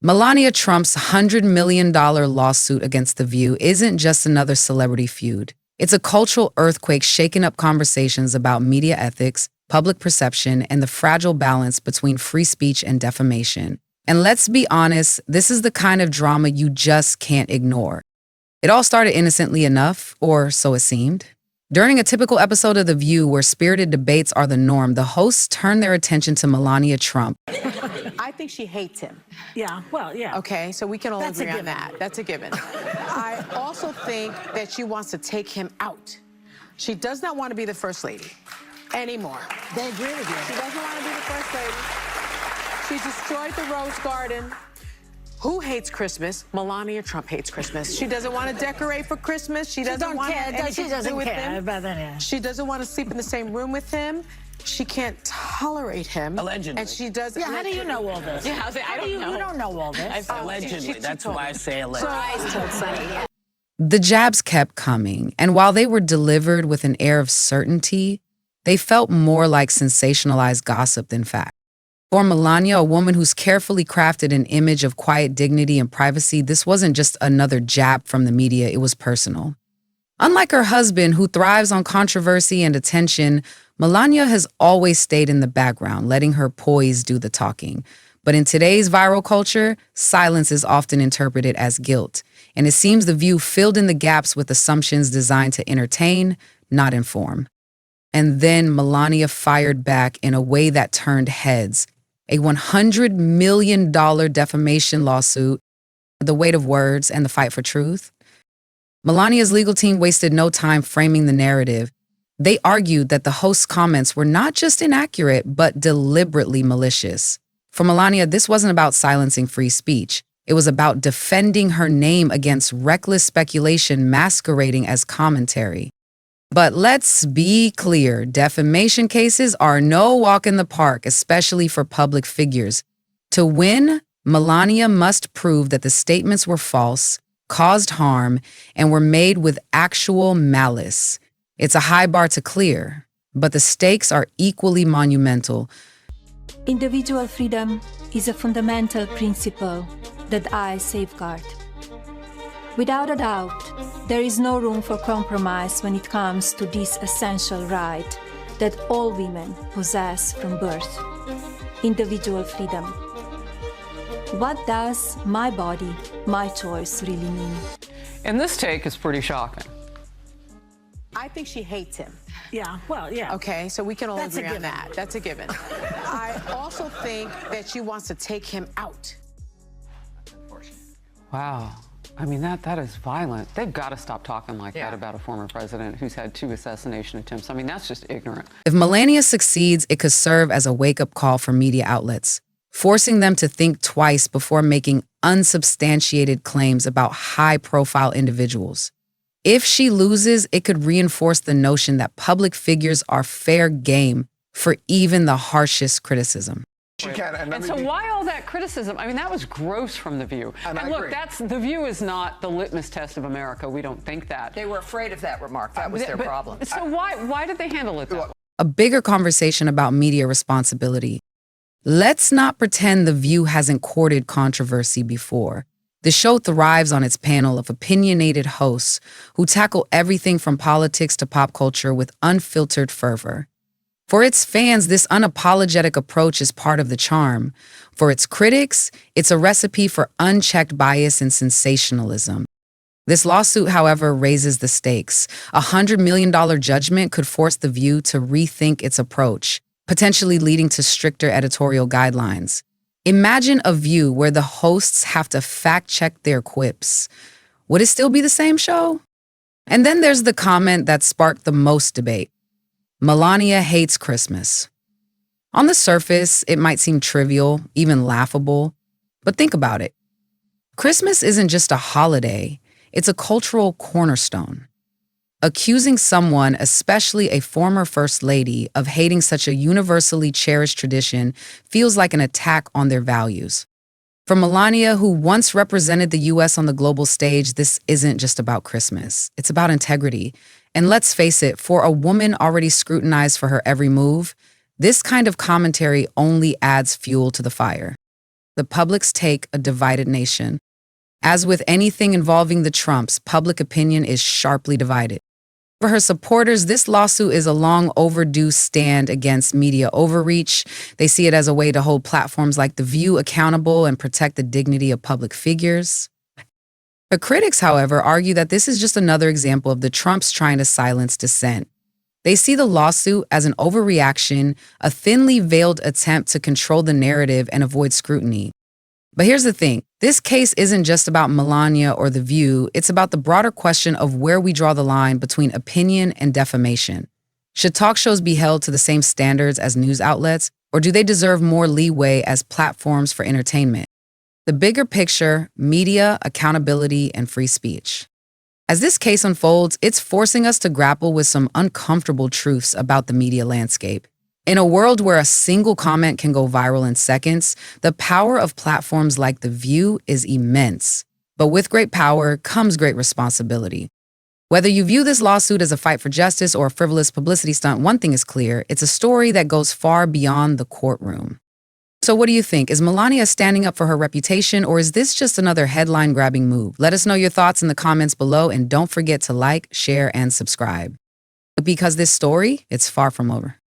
Melania Trump's $100 million lawsuit against The View isn't just another celebrity feud. It's a cultural earthquake shaking up conversations about media ethics, public perception, and the fragile balance between free speech and defamation. And let's be honest, this is the kind of drama you just can't ignore. It all started innocently enough, or so it seemed. During a typical episode of The View where spirited debates are the norm, the hosts turn their attention to Melania Trump. I think she hates him. Yeah, well, yeah. Okay, so we can all That's a agree on given. that. That's a given. I also think that she wants to take him out. She does not want to be the first lady anymore. They agree with you. She doesn't want to be the first lady. She's destroyed the Rose Garden. Who hates Christmas? Melania Trump hates Christmas. She doesn't want to decorate for Christmas. She doesn't want anything to do with him. Yeah. She doesn't want to sleep in the same room with him. She can't tolerate him. Allegedly. And she does. Yeah, how do you know all this? Yeah, I don't know. You don't know all this. Allegedly. That's told why me. I say allegedly. told Sunny. The jabs kept coming, and while they were delivered with an air of certainty, they felt more like sensationalized gossip than fact. For Melania, a woman who's carefully crafted an image of quiet dignity and privacy, this wasn't just another jab from the media, it was personal. Unlike her husband, who thrives on controversy and attention, Melania has always stayed in the background, letting her poise do the talking. But in today's viral culture, silence is often interpreted as guilt, and it seems The View filled in the gaps with assumptions designed to entertain, not inform. And then Melania fired back in a way that turned heads. A $100 million defamation lawsuit, the weight of words, and the fight for truth. Melania's legal team wasted no time framing the narrative. They argued that the host's comments were not just inaccurate, but deliberately malicious. For Melania, this wasn't about silencing free speech. It was about defending her name against reckless speculation masquerading as commentary. But let's be clear, defamation cases are no walk in the park, especially for public figures. To win, Melania must prove that the statements were false, caused harm, and were made with actual malice. It's a high bar to clear, but the stakes are equally monumental. Individual freedom is a fundamental principle that I safeguard. Without a doubt, there is no room for compromise when it comes to this essential right that all women possess from birth: individual freedom. What does my body, my choice really mean? And this take is pretty shocking. I think she hates him. Yeah, well, yeah. Okay, so we can all That's a agree on given. that. That's a given. I also think that she wants to take him out. Wow. I mean, that is violent. They've got to stop talking like that about a former president who's had 2 assassination attempts. I mean, that's just ignorant. If Melania succeeds, it could serve as a wake-up call for media outlets, forcing them to think twice before making unsubstantiated claims about high-profile individuals. If she loses, it could reinforce the notion that public figures are fair game for even the harshest criticism. She can, And so why all that criticism? I mean, that was gross from The View. And I look, agree. The View is not the litmus test of America. We don't think that. They were afraid of that remark. That was their problem. So why did they handle it that way? A bigger conversation about media responsibility. Let's not pretend The View hasn't courted controversy before. The show thrives on its panel of opinionated hosts who tackle everything from politics to pop culture with unfiltered fervor. For its fans, this unapologetic approach is part of the charm. For its critics, it's a recipe for unchecked bias and sensationalism. This lawsuit, however, raises the stakes. A $100 million judgment could force The View to rethink its approach, potentially leading to stricter editorial guidelines. Imagine a View where the hosts have to fact-check their quips. Would it still be the same show? And then there's the comment that sparked the most debate. Melania hates Christmas. On the surface, it might seem trivial, even laughable, but think about it. Christmas isn't just a holiday, it's a cultural cornerstone. Accusing someone, especially a former First Lady, of hating such a universally cherished tradition feels like an attack on their values. For Melania, who once represented the U.S. on the global stage, this isn't just about Christmas. It's about integrity. And let's face it, for a woman already scrutinized for her every move, this kind of commentary only adds fuel to the fire. the public's take a divided nation. As with anything involving the Trumps, public opinion is sharply divided. For her supporters, this lawsuit is a long overdue stand against media overreach. They see it as a way to hold platforms like The View accountable and protect the dignity of public figures. The critics, however, argue that this is just another example of the Trumps trying to silence dissent. They see the lawsuit as an overreaction, a thinly veiled attempt to control the narrative and avoid scrutiny. But here's the thing. This case isn't just about Melania or The View. It's about the broader question of where we draw the line between opinion and defamation. Should talk shows be held to the same standards as news outlets, or do they deserve more leeway as platforms for entertainment? The bigger picture, media, accountability, and free speech. As this case unfolds, it's forcing us to grapple with some uncomfortable truths about the media landscape. In a world where a single comment can go viral in seconds, the power of platforms like The View is immense. But with great power comes great responsibility. Whether you view this lawsuit as a fight for justice or a frivolous publicity stunt, one thing is clear: it's a story that goes far beyond the courtroom. So what do you think? Is Melania standing up for her reputation, or is this just another headline-grabbing move? Let us know your thoughts in the comments below, and don't forget to like, share, and subscribe. Because this story, it's far from over.